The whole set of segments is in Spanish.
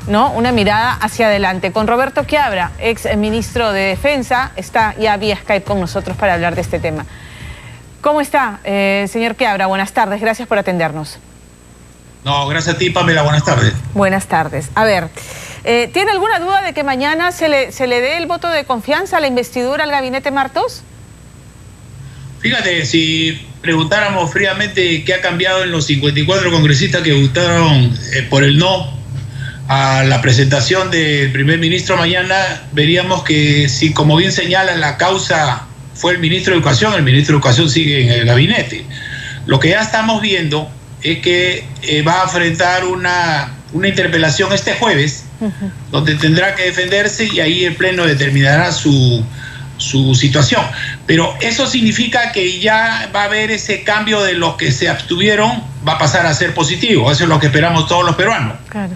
¿no? Una mirada hacia adelante. Con Roberto Quiabra, ex ministro de Defensa, está ya vía Skype con nosotros para hablar de este tema. ¿Cómo está, señor Quiabra? Buenas tardes, gracias por atendernos. No, gracias a ti, Pamela, buenas tardes. Buenas tardes. A ver, ¿tiene alguna duda de que mañana se le dé el voto de confianza a la investidura al gabinete Martos? Fíjate, si preguntáramos fríamente qué ha cambiado en los 54 congresistas que votaron por el no a la presentación del primer ministro mañana, veríamos que si, como bien señala, la causa fue el ministro de Educación, el ministro de Educación sigue en el gabinete. Lo que ya estamos viendo es que va a enfrentar una interpelación este jueves, donde tendrá que defenderse y ahí el Pleno determinará su situación. Pero eso significa que ya va a haber ese cambio de los que se abstuvieron, va a pasar a ser positivo. Eso es lo que esperamos todos los peruanos. Claro.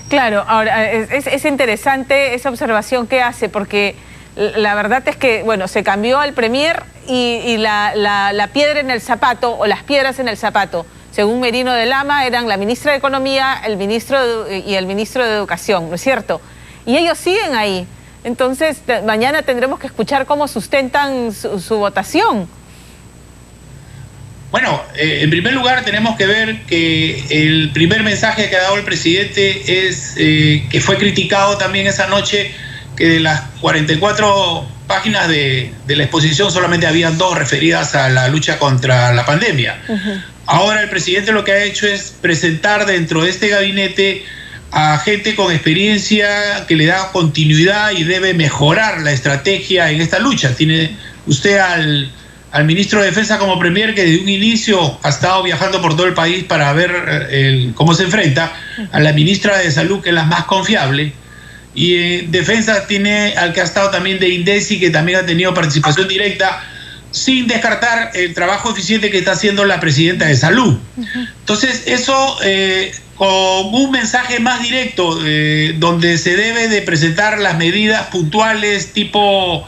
Claro, ahora es interesante esa observación que hace, porque la verdad es que, bueno, se cambió al premier y la piedra en el zapato, o las piedras en el zapato, según Merino de Lama, eran la ministra de Economía, el ministro y el ministro de Educación, ¿no es cierto? Y ellos siguen ahí. Entonces, mañana tendremos que escuchar cómo sustentan su votación. Bueno, en primer lugar tenemos que ver que el primer mensaje que ha dado el presidente es que fue criticado también esa noche, que de las 44 páginas de la exposición solamente habían 2 referidas a la lucha contra la pandemia. Ahora el presidente lo que ha hecho es presentar dentro de este gabinete a gente con experiencia que le da continuidad y debe mejorar la estrategia en esta lucha. Tiene usted al ministro de Defensa como premier, que desde un inicio ha estado viajando por todo el país para ver cómo se enfrenta, a la ministra de Salud, que es la más confiable, y Defensa tiene al que ha estado también de INDECI, que también ha tenido participación directa, sin descartar el trabajo eficiente que está haciendo la presidenta de Salud. Entonces eso, con un mensaje más directo, donde se debe de presentar las medidas puntuales tipo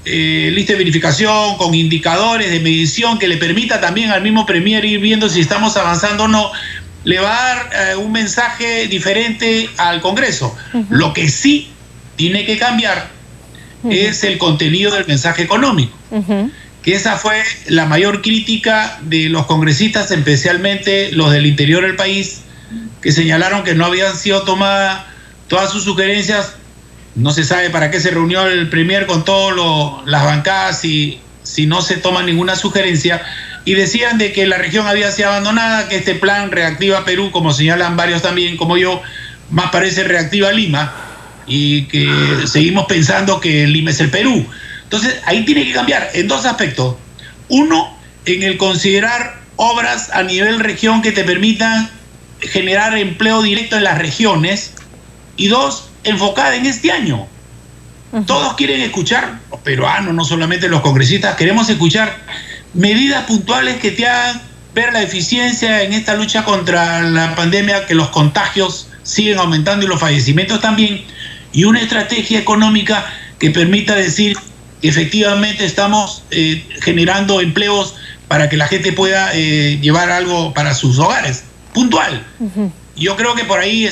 lista de verificación, con indicadores de medición que le permita también al mismo premier ir viendo si estamos avanzando o no, le va a dar un mensaje diferente al Congreso. Lo que sí tiene que cambiar es el contenido del mensaje económico, que esa fue la mayor crítica de los congresistas, especialmente los del interior del país, que señalaron que no habían sido tomadas todas sus sugerencias. No se sabe para qué se reunió el premier con todas las bancadas si no se toma ninguna sugerencia, y decían de que la región había sido abandonada, que este plan Reactiva Perú, como señalan varios también, como yo, más parece Reactiva Lima, y que seguimos pensando que Lima es el Perú. Entonces ahí tiene que cambiar en 2 aspectos. Uno, en el considerar obras a nivel región que te permitan generar empleo directo en las regiones, y 2, enfocada en este año. Todos quieren escuchar, los peruanos, no solamente los congresistas, queremos escuchar medidas puntuales que te hagan ver la eficiencia en esta lucha contra la pandemia, que los contagios siguen aumentando y los fallecimientos también, y una estrategia económica que permita decir que efectivamente estamos generando empleos para que la gente pueda llevar algo para sus hogares, puntual. Yo creo que por ahí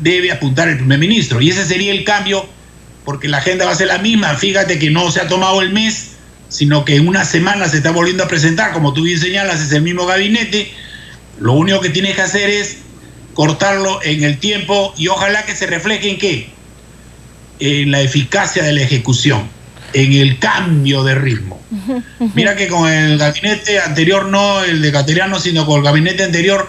debe apuntar el primer ministro, y ese sería el cambio, porque la agenda va a ser la misma. Fíjate que no se ha tomado el mes, sino que en una semana se está volviendo a presentar, como tú bien señalas, es el mismo gabinete. Lo único que tienes que hacer es cortarlo en el tiempo, y ojalá que se refleje en ¿qué? En la eficacia de la ejecución, en el cambio de ritmo. Mira que con el gabinete anterior, no el de Cateriano, sino con el gabinete anterior,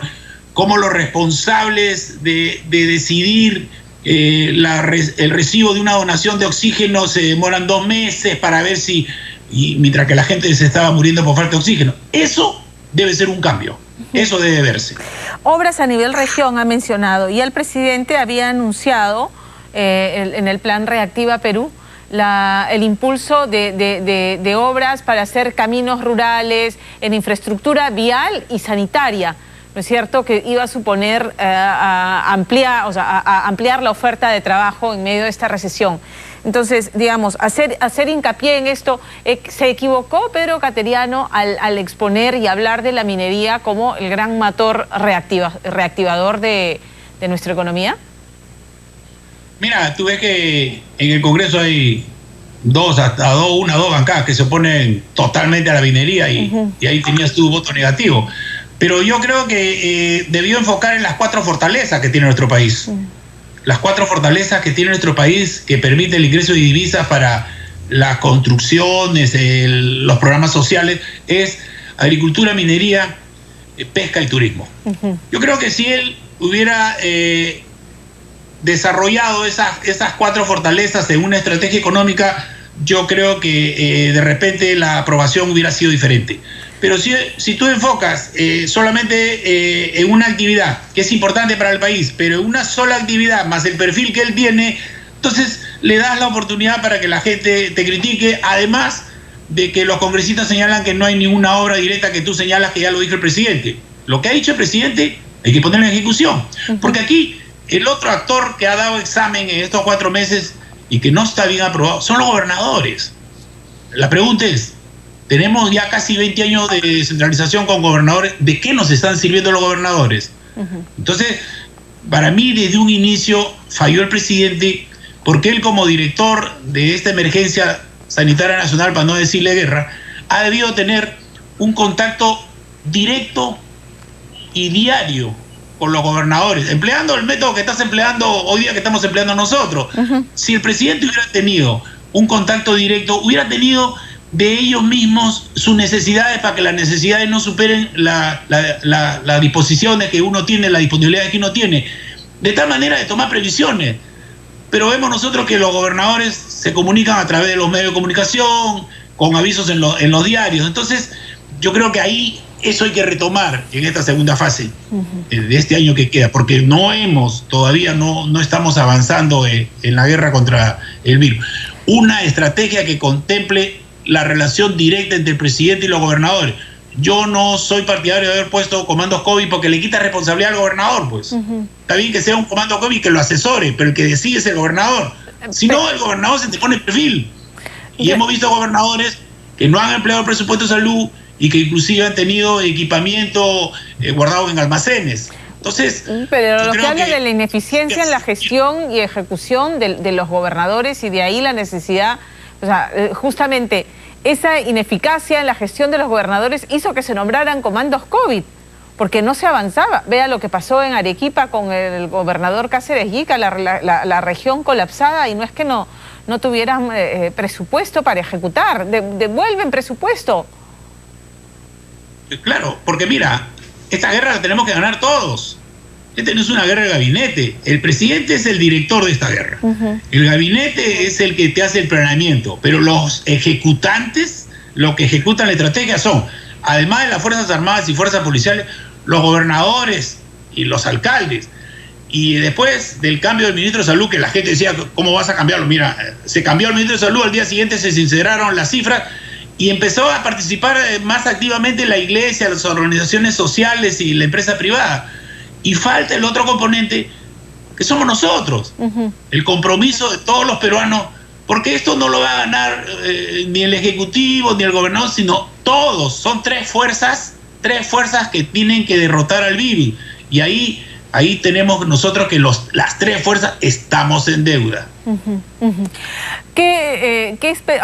cómo los responsables de decidir el recibo de una donación de oxígeno se demoran 2 meses para ver si, y mientras que la gente se estaba muriendo por falta de oxígeno. Eso debe ser un cambio, eso debe verse. Obras a nivel región ha mencionado, y el presidente había anunciado en el plan Reactiva Perú el impulso de obras para hacer caminos rurales, en infraestructura vial y sanitaria, ¿no es cierto?, que iba a suponer ampliar la oferta de trabajo en medio de esta recesión. Entonces, digamos, hacer hincapié en esto. ¿Se equivocó Pedro Cateriano al exponer y hablar de la minería como el gran motor reactivador de nuestra economía? Mira, tú ves que en el Congreso hay una o dos bancadas que se oponen totalmente a la minería y ahí tenías tu voto negativo. Pero yo creo que debió enfocar en las 4 fortalezas que tiene nuestro país. Las 4 fortalezas que tiene nuestro país que permite el ingreso de divisas para las construcciones, los programas sociales, es agricultura, minería, pesca y turismo. Yo creo que si él hubiera desarrollado esas 4 fortalezas en una estrategia económica, yo creo que de repente la aprobación hubiera sido diferente. Pero si tú enfocas solamente en una actividad que es importante para el país, pero en una sola actividad más el perfil que él tiene, entonces le das la oportunidad para que la gente te critique, además de que los congresistas señalan que no hay ninguna obra directa que tú señalas, que ya lo dijo el presidente. Lo que ha dicho el presidente hay que ponerlo en ejecución, porque aquí el otro actor que ha dado examen en estos 4 meses y que no está bien aprobado son los gobernadores. La pregunta es, tenemos ya casi 20 años de descentralización con gobernadores. ¿De qué nos están sirviendo los gobernadores? Entonces, para mí, desde un inicio, falló el presidente, porque él, como director de esta emergencia sanitaria nacional, para no decirle guerra, ha debido tener un contacto directo y diario con los gobernadores, empleando el método que estás empleando hoy día, que estamos empleando nosotros. Si el presidente hubiera tenido un contacto directo, hubiera tenido de ellos mismos sus necesidades, para que las necesidades no superen las disposiciones que uno tiene, las disponibilidades que uno tiene, de tal manera de tomar previsiones. Pero vemos nosotros que los gobernadores se comunican a través de los medios de comunicación, con avisos en los diarios. Entonces, yo creo que ahí eso hay que retomar en esta segunda fase de este año que queda, porque todavía no estamos avanzando en la guerra contra el virus. Una estrategia que contemple la relación directa entre el presidente y los gobernadores. Yo no soy partidario de haber puesto comandos COVID, porque le quita responsabilidad al gobernador, pues. Está bien que sea un comando COVID que lo asesore, pero el que decide es el gobernador. Si no, el gobernador se te pone el perfil. Y hemos visto gobernadores que no han empleado el presupuesto de salud y que inclusive han tenido equipamiento guardado en almacenes. Entonces, pero lo que habla de la ineficiencia en la gestión y ejecución de los gobernadores, y de ahí la necesidad, o sea, justamente esa ineficacia en la gestión de los gobernadores hizo que se nombraran comandos COVID, porque no se avanzaba. Vea lo que pasó en Arequipa con el gobernador Cáceres Yica, la región colapsada, y no es que no tuvieran presupuesto para ejecutar. Devuelven presupuesto. Claro, porque mira, esta guerra la tenemos que ganar todos. Esta no es una guerra de gabinete. El presidente es el director de esta guerra. El gabinete es el que te hace el planeamiento, pero los ejecutantes, los que ejecutan la estrategia son, además de las Fuerzas Armadas y Fuerzas Policiales, los gobernadores y los alcaldes. Y después del cambio del ministro de Salud, que la gente decía, ¿cómo vas a cambiarlo? Mira, se cambió el ministro de Salud, al día siguiente se sinceraron las cifras y empezó a participar más activamente la iglesia, las organizaciones sociales y la empresa privada. Y falta el otro componente, que somos nosotros, el compromiso de todos los peruanos, porque esto no lo va a ganar ni el Ejecutivo ni el gobernador, sino todos. Son tres fuerzas que tienen que derrotar al virus. Y ahí tenemos nosotros que las 3 fuerzas estamos en deuda. O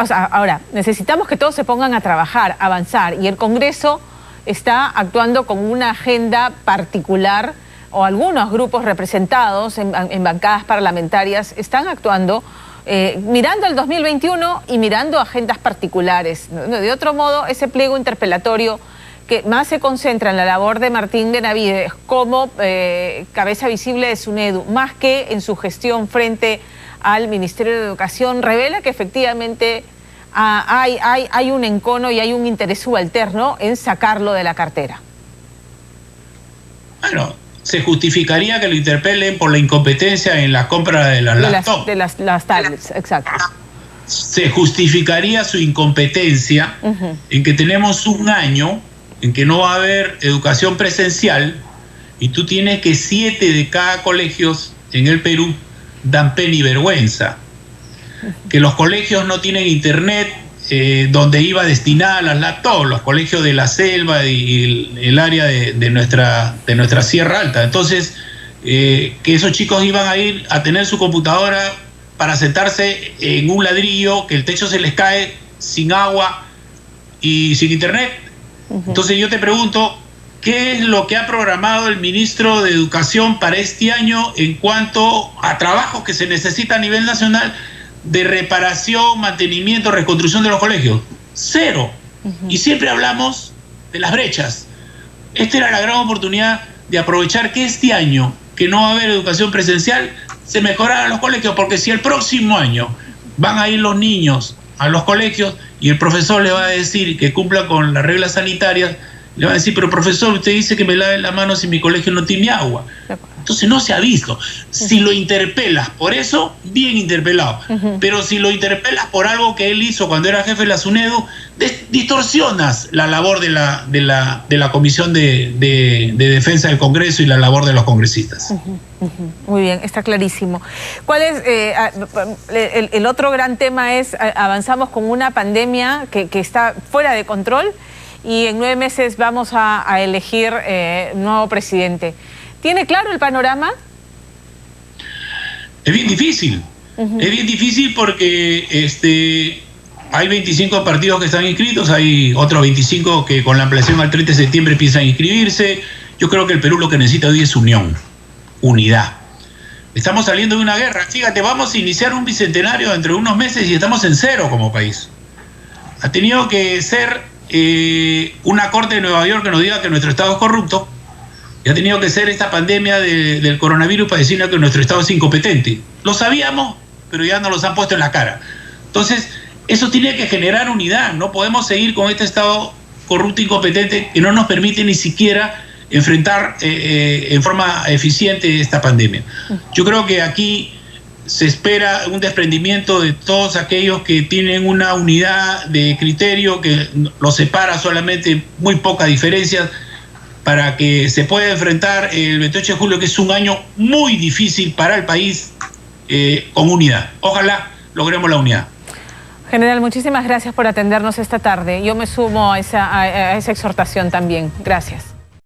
sea, ahora, necesitamos que todos se pongan a trabajar, avanzar, y el Congreso está actuando con una agenda particular, o algunos grupos representados en bancadas parlamentarias están actuando mirando al 2021 y mirando agendas particulares. De otro modo, ese pliego interpelatorio que más se concentra en la labor de Martín Benavides como cabeza visible de SUNEDU, más que en su gestión frente al Ministerio de Educación, revela que efectivamente hay un encono y hay un interés subalterno en sacarlo de la cartera. Bueno, se justificaría que lo interpelen por la incompetencia en la compra de las laptops. De las tablets, exacto. Se justificaría su incompetencia en que tenemos un año en que no va a haber educación presencial y tú tienes que 7 de cada colegios en el Perú dan pena y vergüenza. Que los colegios no tienen internet donde iba destinada las laptops, los colegios de la selva y el área de nuestra Sierra Alta. Entonces, que esos chicos iban a ir a tener su computadora para sentarse en un ladrillo, que el techo se les cae sin agua y sin internet. Entonces yo te pregunto, ¿qué es lo que ha programado el ministro de Educación para este año en cuanto a trabajos que se necesita a nivel nacional de reparación, mantenimiento, reconstrucción de los colegios? Cero. Y siempre hablamos de las brechas. Esta era la gran oportunidad de aprovechar que este año, que no va a haber educación presencial, se mejoraran los colegios, porque si el próximo año van a ir los niños a los colegios y el profesor le va a decir que cumpla con las reglas sanitarias, le va a decir, pero profesor, usted dice que me lave las manos si mi colegio no tiene agua. Entonces no se ha visto. Si lo interpelas por eso, bien interpelado. Pero si lo interpelas por algo que él hizo cuando era jefe de la SUNEDU, distorsionas la labor de la Comisión de Defensa del Congreso y la labor de los congresistas. Muy bien, está clarísimo. ¿Cuál es el otro gran tema? Es avanzamos con una pandemia que está fuera de control y en 9 meses vamos a elegir nuevo presidente. ¿Tiene claro el panorama? Es bien difícil. Es bien difícil porque hay 25 partidos que están inscritos, hay otros 25 que con la ampliación al 30 de septiembre piensan inscribirse. Yo creo que el Perú lo que necesita hoy es unión, unidad. Estamos saliendo de una guerra. Fíjate, vamos a iniciar un bicentenario dentro de unos meses y estamos en cero como país. Ha tenido que ser una corte de Nueva York que nos diga que nuestro Estado es corrupto. Y ha tenido que ser esta pandemia del coronavirus para decirnos que nuestro Estado es incompetente. Lo sabíamos, pero ya nos los han puesto en la cara. Entonces, eso tiene que generar unidad. No podemos seguir con este Estado corrupto e incompetente que no nos permite ni siquiera enfrentar en forma eficiente esta pandemia. Yo creo que aquí se espera un desprendimiento de todos aquellos que tienen una unidad de criterio que los separa solamente muy pocas diferencias, para que se pueda enfrentar el 28 de julio, que es un año muy difícil para el país, con unidad. Ojalá logremos la unidad. General, muchísimas gracias por atendernos esta tarde. Yo me sumo a esa exhortación también. Gracias.